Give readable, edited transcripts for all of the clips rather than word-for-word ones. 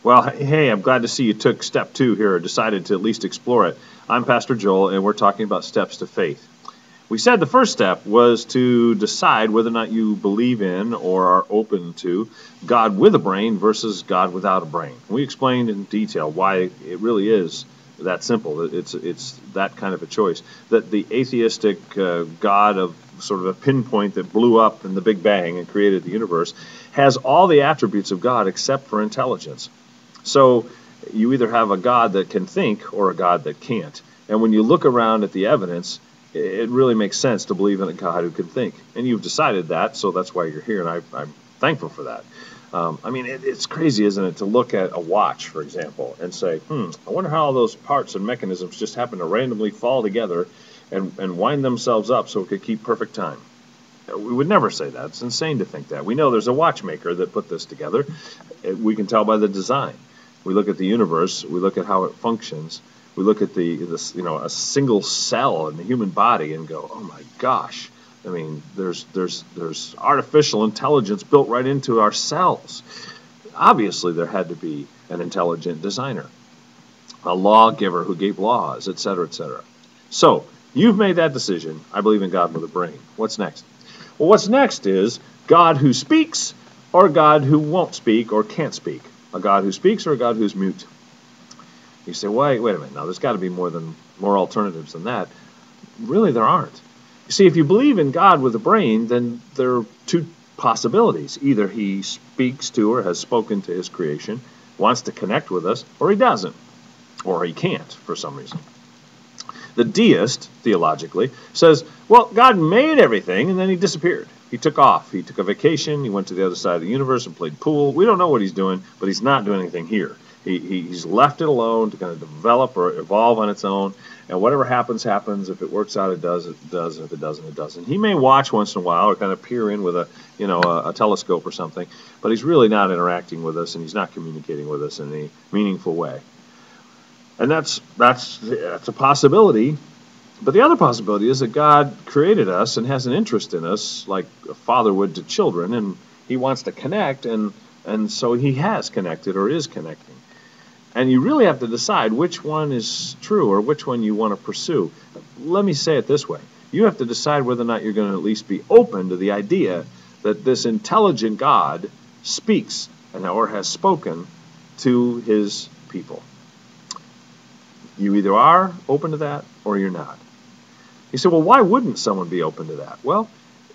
Well, hey, I'm glad to see you took step 2 here, or decided to at least explore it. I'm Pastor Joel, and we're talking about steps to faith. We said the first step was to decide whether or not you believe in or are open to God with a brain versus God without a brain. We explained in detail why it really is that simple. It's that kind of a choice. That the atheistic God of sort of a pinpoint that blew up in the Big Bang and created the universe has all the attributes of God except for intelligence. So you either have a God that can think or a God that can't. And when you look around at the evidence, it really makes sense to believe in a God who can think. And you've decided that, so that's why you're here, and I'm thankful for that. It's crazy, isn't it, to look at a watch, for example, and say, I wonder how all those parts and mechanisms just happen to randomly fall together and wind themselves up so it could keep perfect time. We would never say that. It's insane to think that. We know there's a watchmaker that put this together. We can tell by the design. We look at the universe. We look at how it functions. We look at a single cell in the human body and go, oh my gosh. I mean, there's artificial intelligence built right into our cells. Obviously, there had to be an intelligent designer, a lawgiver who gave laws, et cetera, et cetera. So you've made that decision. I believe in God with a brain. What's next? Well, what's next is God who speaks or a God who won't speak or can't speak. A God who speaks or a God who's mute. You say, wait a minute. Now, there's got to be more alternatives than that. Really, there aren't. You see, if you believe in God with a brain, then there are two possibilities. Either he speaks to or has spoken to his creation, wants to connect with us, or he doesn't, or he can't for some reason. The deist, theologically, says, well, God made everything, and then he disappeared. He took off. He took a vacation. He went to the other side of the universe and played pool. We don't know what he's doing, but he's not doing anything here. He's left it alone to kind of develop or evolve on its own, and whatever happens, happens. If it works out, it does, and if it doesn't, it doesn't. He may watch once in a while or kind of peer in with a telescope or something, but he's really not interacting with us, and he's not communicating with us in any meaningful way. And that's a possibility. But the other possibility is that God created us and has an interest in us, like a father would to children, and he wants to connect, and so he has connected or is connecting. And you really have to decide which one is true or which one you want to pursue. Let me say it this way. You have to decide whether or not you're going to at least be open to the idea that this intelligent God speaks or has spoken to his people. You either are open to that or you're not. You say, well, why wouldn't someone be open to that? Well,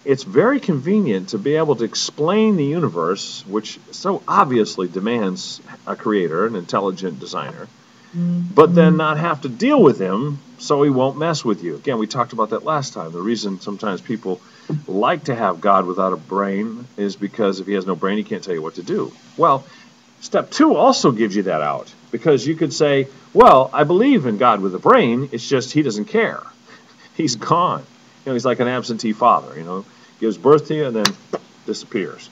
it's very convenient to be able to explain the universe, which so obviously demands a creator, an intelligent designer, but then not have to deal with him so he won't mess with you. Again, we talked about that last time. The reason sometimes people like to have God without a brain is because if he has no brain, he can't tell you what to do. Well, step 2 also gives you that out, because you could say, well, I believe in God with a brain, it's just he doesn't care. He's gone. He's like an absentee father, gives birth to you and then disappears.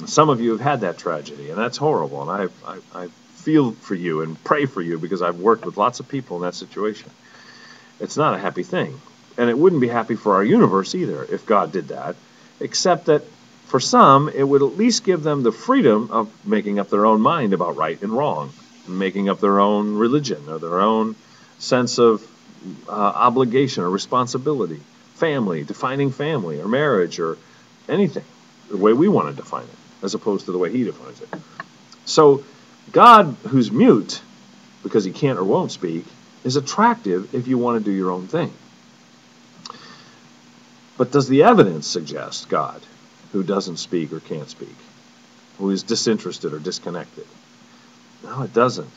And some of you have had that tragedy, and that's horrible, and I feel for you and pray for you because I've worked with lots of people in that situation. It's not a happy thing, and it wouldn't be happy for our universe either if God did that, except that for some, it would at least give them the freedom of making up their own mind about right and wrong, and making up their own religion or their own sense of obligation or responsibility, family, defining family or marriage or anything, the way we want to define it, as opposed to the way he defines it. So God, who's mute, because he can't or won't speak, is attractive if you want to do your own thing. But does the evidence suggest God, who doesn't speak or can't speak, who is disinterested or disconnected? No, it doesn't.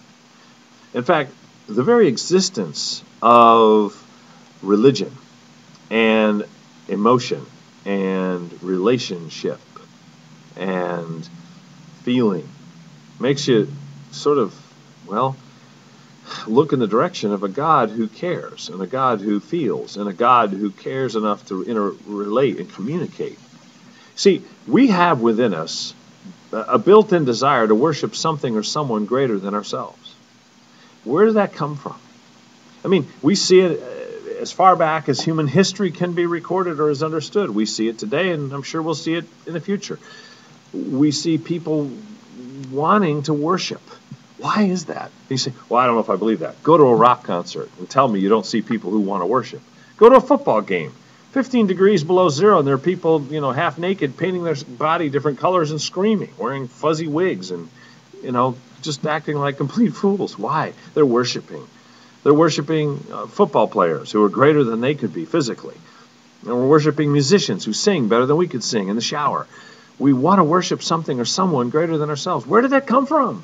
In fact, the very existence of religion and emotion and relationship and feeling makes you sort of, look in the direction of a God who cares and a God who feels and a God who cares enough to interrelate and communicate. See, we have within us a built-in desire to worship something or someone greater than ourselves. Where does that come from? We see it as far back as human history can be recorded or is understood. We see it today, and I'm sure we'll see it in the future. We see people wanting to worship Why is that? You say, well, I don't know if I believe that. Go to a rock concert and tell me you don't see people who want to worship. Go to a football game, 15 degrees below zero, and there are people, half naked, painting their body different colors and screaming, wearing fuzzy wigs and, just acting like complete fools. Why? They're worshiping. They're worshiping football players who are greater than they could be physically. And we're worshiping musicians who sing better than we could sing in the shower. We want to worship something or someone greater than ourselves. Where did that come from?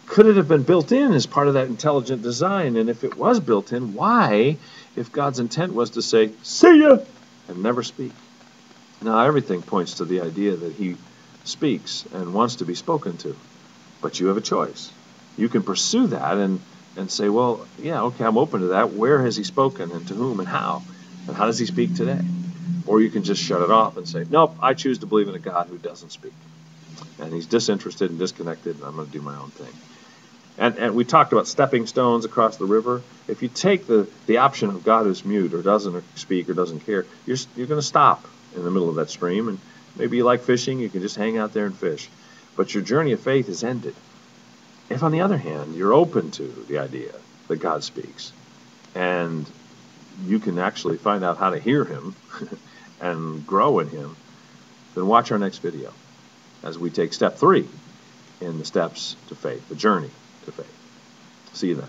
Could it have been built in as part of that intelligent design? And if it was built in, why, if God's intent was to say, see ya, and never speak? Now, everything points to the idea that he speaks and wants to be spoken to. But you have a choice. You can pursue that and say, well, yeah, okay, I'm open to that. Where has he spoken and to whom and how? And how does he speak today? Or you can just shut it off and say, nope, I choose to believe in a God who doesn't speak. And he's disinterested and disconnected, and I'm going to do my own thing. And we talked about stepping stones across the river. If you take the option of God who's mute or doesn't speak or doesn't care, you're going to stop in the middle of that stream. And maybe you like fishing, you can just hang out there and fish. But your journey of faith is ended. If, on the other hand, you're open to the idea that God speaks, and you can actually find out how to hear him and grow in him, then watch our next video as we take step 3 in the steps to faith, the journey to faith. See you then.